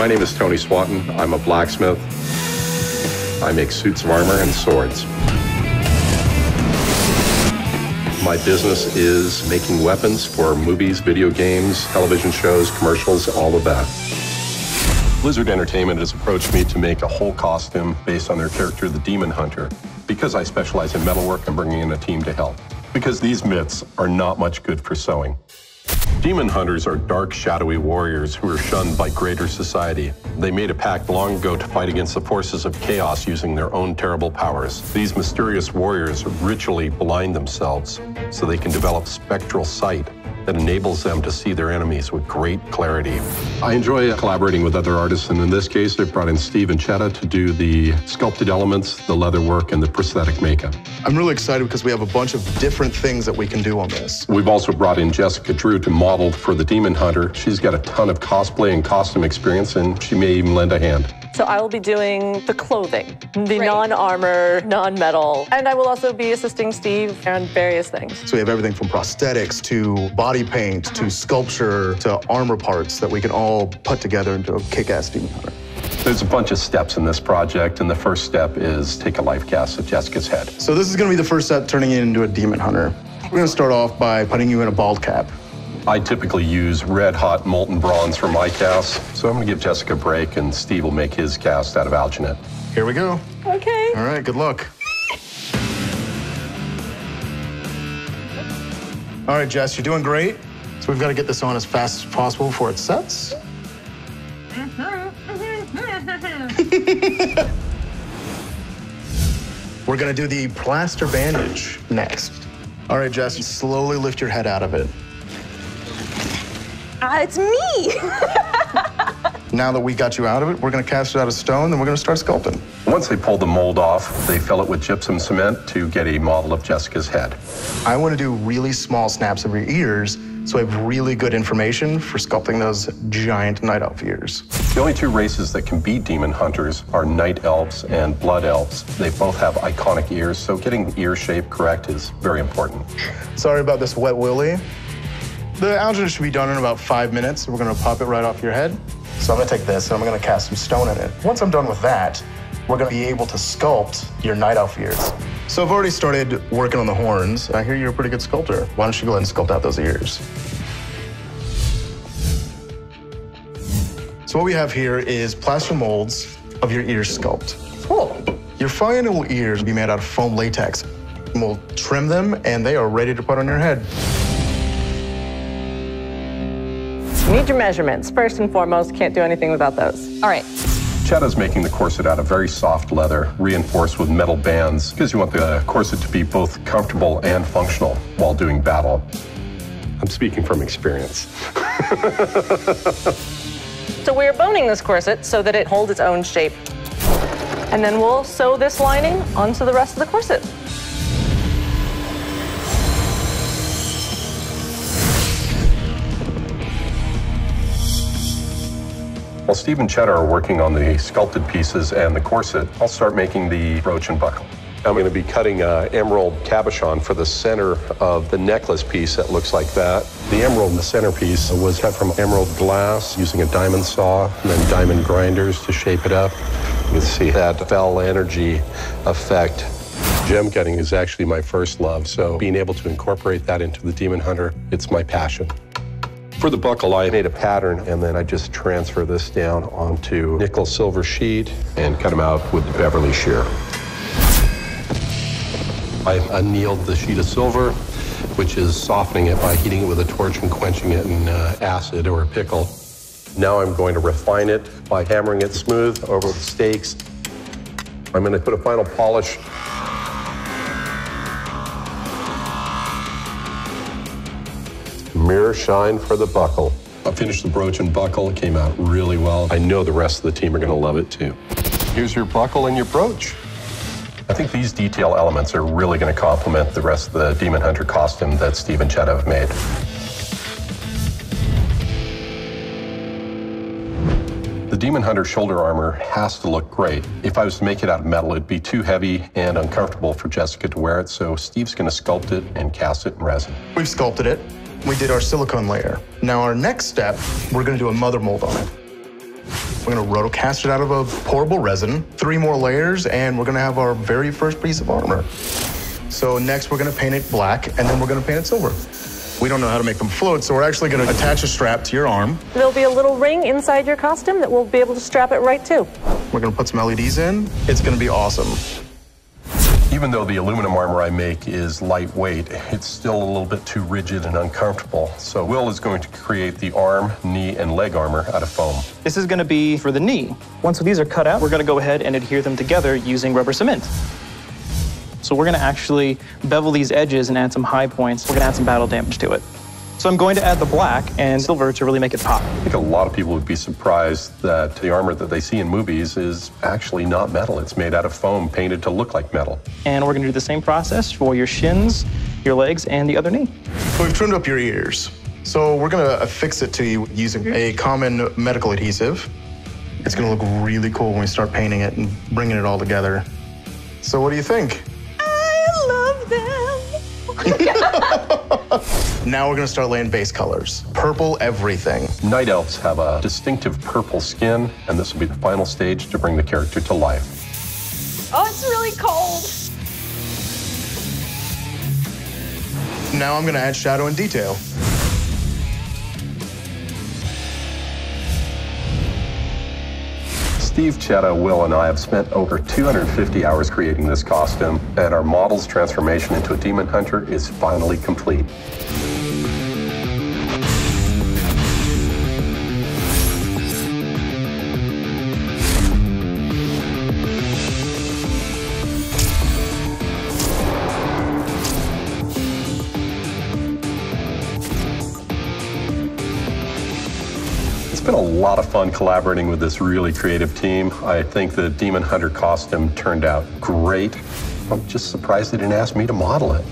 My name is Tony Swatton. I'm a blacksmith. I make suits of armor and swords. My business is making weapons for movies, video games, television shows, commercials, all of that. Blizzard Entertainment has approached me to make a whole costume based on their character, the Demon Hunter. Because I specialize in metalwork, I'm bringing in a team to help. Because these myths are not much good for sewing. Demon hunters are dark, shadowy warriors who are shunned by greater society. They made a pact long ago to fight against the forces of chaos using their own terrible powers. These mysterious warriors ritually blind themselves so they can develop spectral sight that enables them to see their enemies with great clarity. I enjoy collaborating with other artists, and in this case, they've brought in Steve and Chetta to do the sculpted elements, the leather work, and the prosthetic makeup. I'm really excited because we have a bunch of different things that we can do on this. We've also brought in Jessica Drew to model for the Demon Hunter. She's got a ton of cosplay and costume experience, and she may even lend a hand. So I will be doing the clothing, the non-armor, non-metal, and I will also be assisting Steve on various things. So we have everything from prosthetics to body paint to sculpture to armor parts that we can all put together into a kick-ass Demon Hunter. There's a bunch of steps in this project, and the first step is take a life cast of Jessica's head. So this is going to be the first step, turning it into a Demon Hunter. We're going to start off by putting you in a bald cap. I typically use red-hot molten bronze for my casts, so I'm going to give Jessica a break, and Steve will make his cast out of alginate. Here we go. Okay. All right, good luck. All right, Jess, you're doing great. So we've got to get this on as fast as possible before it sets. We're going to do the plaster bandage next. All right, Jess, slowly lift your head out of it. It's me! Now that we got you out of it, we're going to cast it out of stone, then we're going to start sculpting. Once they pulled the mold off, they fill it with gypsum cement to get a model of Jessica's head. I want to do really small snaps of your ears so I have really good information for sculpting those giant night elf ears. The only two races that can be demon hunters are night elves and blood elves. They both have iconic ears, so getting the ear shape correct is very important. Sorry about this wet willy. The alginate should be done in about 5 minutes. We're going to pop it right off your head. So I'm going to take this and I'm going to cast some stone in it. Once I'm done with that, we're going to be able to sculpt your night elf ears. So I've already started working on the horns. I hear you're a pretty good sculptor. Why don't you go ahead and sculpt out those ears? So what we have here is plaster molds of your ear sculpt. Cool. Your final ears will be made out of foam latex. We'll trim them and they are ready to put on your head. Need your measurements. First and foremost, can't do anything without those. All right. Chetta's making the corset out of very soft leather, reinforced with metal bands, because you want the corset to be both comfortable and functional while doing battle. I'm speaking from experience. So we're boning this corset so that it holds its own shape. And then we'll sew this lining onto the rest of the corset. While Steve and Chetta are working on the sculpted pieces and the corset, I'll start making the brooch and buckle. I'm going to be cutting an emerald cabochon for the center of the necklace piece that looks like that. The emerald in the centerpiece was cut from emerald glass using a diamond saw and then diamond grinders to shape it up. You can see that fell energy effect. Gem cutting is actually my first love, so being able to incorporate that into the Demon Hunter, it's my passion. For the buckle, I made a pattern, and then I just transfer this down onto nickel silver sheet and cut them out with Beverly shear. I annealed the sheet of silver, which is softening it by heating it with a torch and quenching it in acid or a pickle. Now I'm going to refine it by hammering it smooth over the stakes. I'm going to put a final polish. Mirror shine for the buckle. I finished the brooch and buckle. It came out really well. I know the rest of the team are going to love it too. Here's your buckle and your brooch. I think these detail elements are really going to complement the rest of the Demon Hunter costume that Steve and Chetta have made. The Demon Hunter shoulder armor has to look great. If I was to make it out of metal, it'd be too heavy and uncomfortable for Jessica to wear it, so Steve's going to sculpt it and cast it in resin. We've sculpted it. We did our silicone layer. Now our next step, we're going to do a mother mold on it. We're gonna rotocast it out of a pourable resin, 3 more layers, and we're gonna have our very first piece of armor. So next we're gonna paint it black, and then we're gonna paint it silver. We don't know how to make them float, so we're actually gonna attach a strap to your arm. There'll be a little ring inside your costume that we'll be able to strap it right to. We're gonna put some LEDs in. It's gonna be awesome. Even though the aluminum armor I make is lightweight, it's still a little bit too rigid and uncomfortable. So Will is going to create the arm, knee, and leg armor out of foam. This is going to be for the knee. Once these are cut out, we're going to go ahead and adhere them together using rubber cement. So we're going to actually bevel these edges and add some high points. We're going to add some battle damage to it. So I'm going to add the black and silver to really make it pop. I think a lot of people would be surprised that the armor that they see in movies is actually not metal. It's made out of foam painted to look like metal. And we're going to do the same process for your shins, your legs, and the other knee. So we've trimmed up your ears. So we're gonna affix it to you using a common medical adhesive. It's gonna look really cool when we start painting it and bringing it all together. So what do you think? I love them. Now we're gonna start laying base colors. Purple everything. Night elves have a distinctive purple skin, and this will be the final stage to bring the character to life. Oh, it's really cold. Now I'm gonna add shadow and detail. Steve, Chetta, Will, and I have spent over 250 hours creating this costume, and our model's transformation into a demon hunter is finally complete. It's been a lot of fun collaborating with this really creative team. I think the Demon Hunter costume turned out great. I'm just surprised they didn't ask me to model it.